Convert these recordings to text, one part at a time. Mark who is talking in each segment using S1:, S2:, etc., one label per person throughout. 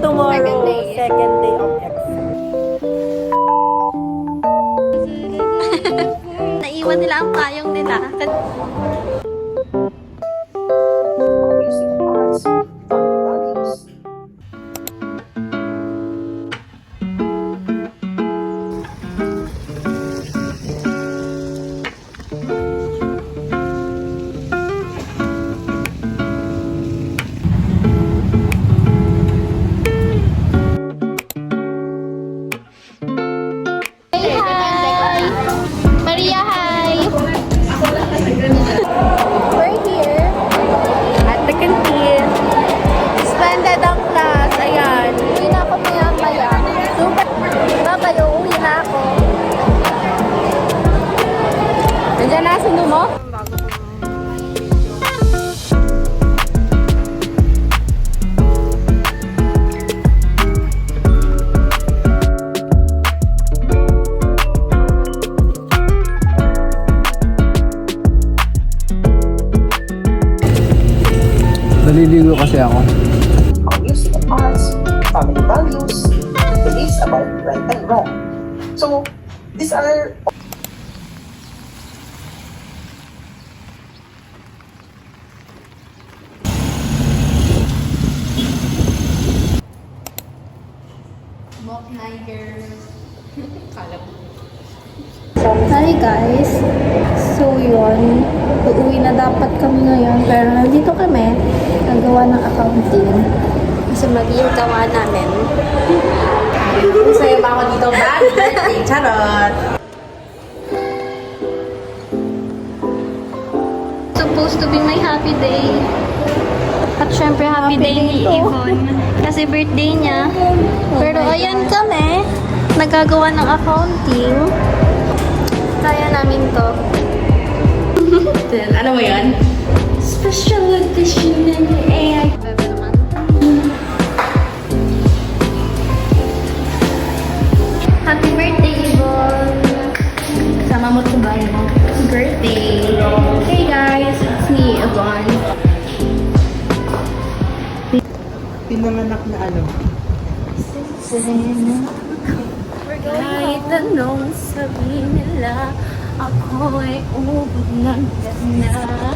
S1: tomorrow, second day of exam.
S2: Naiwan nila ang payong nila. Maria, hi! We're here at the canteen. Splendid ang class. Ayan. Uwi na ako maya-maya. Super. Babay, uuwi na ako. Nandiyan na, sundo mo?
S3: Naliligo kasi ako.
S4: Music and arts, family values, beliefs about right and wrong. So, these are
S2: Hi guys! So yun, uuwi na dapat kami ngayon pero nandito kami nagawa ng accounting kasi mali yung gawa namin.
S1: Masaya ba ako dito? Bad birthday! Charot!
S2: Supposed to be my happy day. At syempre happy day ni Yvonne kasi birthday niya. Pero ayan kami, nagagawa ng accounting. Kaya namin to.
S1: Ano mo yan?
S2: Special edition ng AI. Bebe naman. Happy birthday, Yvonne! Kasama mo ito ba mo? Birthday! Hey guys, it's me, Yvonne.
S1: Pinanganak na ano?
S2: Kahit anong sabihin nila, ako ay ubod ng gana.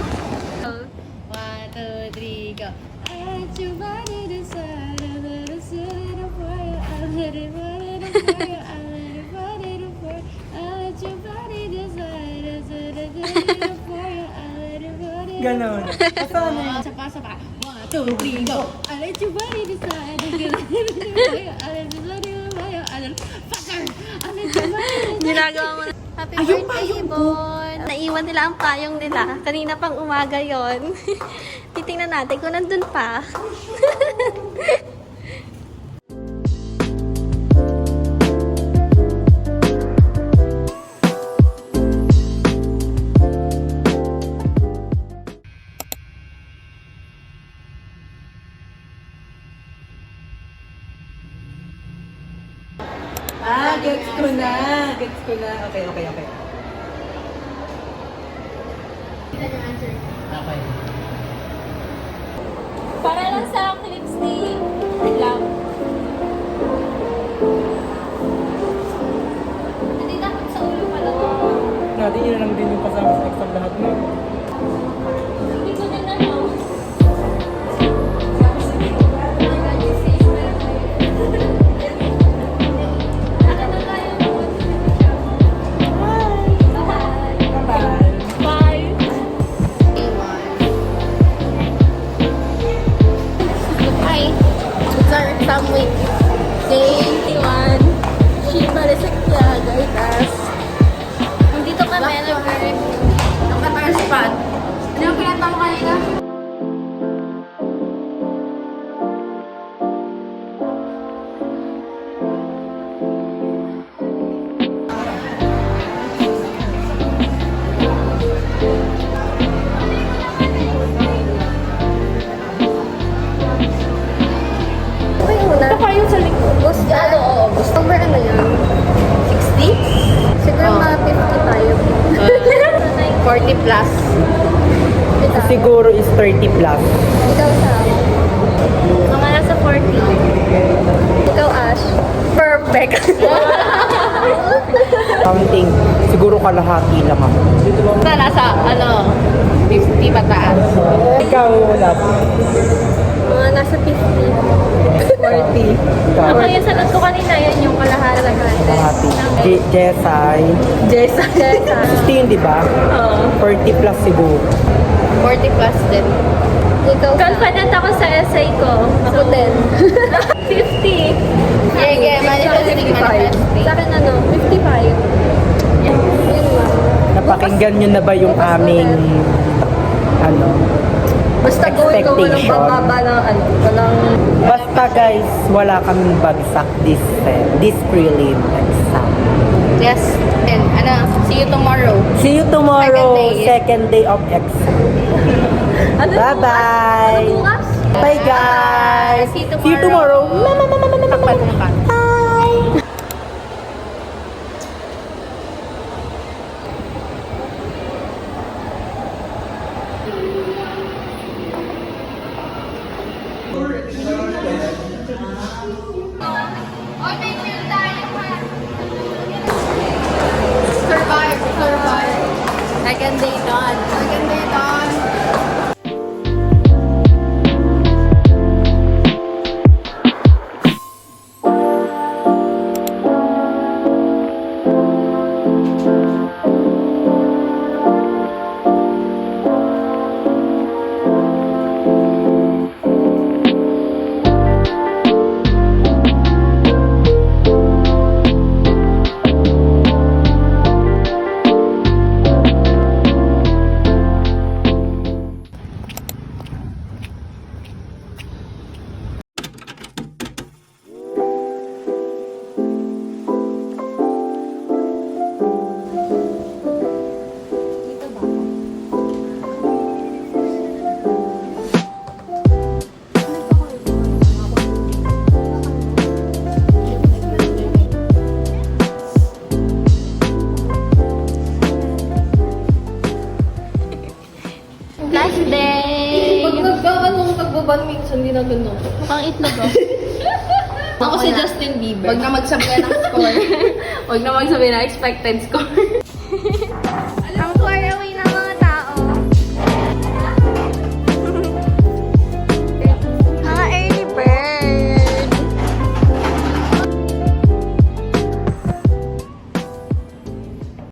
S2: 1, 2, 3, go! I let you body decide, I let it sit up for you, I let it body for you, I let it body for you, I let your body decide, I let it for you, I let it body.
S1: Ganon. Saan na yun?
S2: Sapa. 1, 2, 3, go! I let your body decide, I let it for you, I let it body for you, I let it fucker! I let your body decide. Ginagawa mo na. Happy birthday, Ibon! Naiwan nila ang payong nila. Kanina pang umaga yon. Titingnan natin kung nandun pa.
S1: Gets ko na. Gets ko na. Okay. Okay.
S2: Para lang sa clips ni Love. Hindi dapat sa ulo pala.
S1: Natin yun lang din yung kasama sa exam lahat mo.
S2: Hindi ko din alam. Exam week, day 81. Shiba Resakya, Gaitas. Nandito kami, ang Qatar spot. Ano yung pinata mo kanina? Over ano yan? 60? Siguro mga 50 tayo.
S1: 40 plus.
S2: Ikaw?
S1: Siguro is 30 plus.
S2: Ikaw sa mga nasa 40. expect.
S5: Something, siguro kalahati lang ako.
S2: Nasa, 50 pataas.
S5: Ikaw, love.
S2: Mga nasa 50. 40.
S5: Ikaw,
S2: Ako yung sagot ko kanina, yan yung kalahati.
S5: kalahati. Jesay.
S2: Jessa.
S5: 15, di ba?
S2: Oo.
S5: 40 plus siguro.
S2: 40 plus din. Ikaw, confident ako sa essay ko. Ako din. 50. Yeah, manifesting. Sa akin 55. Yun lang.
S5: Napakinggan nyo na ba yung aming
S2: Basta goal ko, walang
S5: expectation?
S2: pababa ng walang...
S5: Basta guys, wala kaming bagsak this prelim exam.
S2: Yes. And see you tomorrow.
S5: See you tomorrow,
S2: Second day.
S5: second day of exam.
S2: Ano
S5: Bye-bye!
S2: bukas?
S5: Bye guys!
S2: See you
S5: See you tomorrow!
S2: Takpan mo ka. Second day done. Second day done. Last day!
S6: Pag nagbabadminton, hindi na ganun.
S2: Mukhang itlog
S6: Ako si Justin Bieber.
S2: Wag na magsabi ng score. Wag na magsabi na expected score.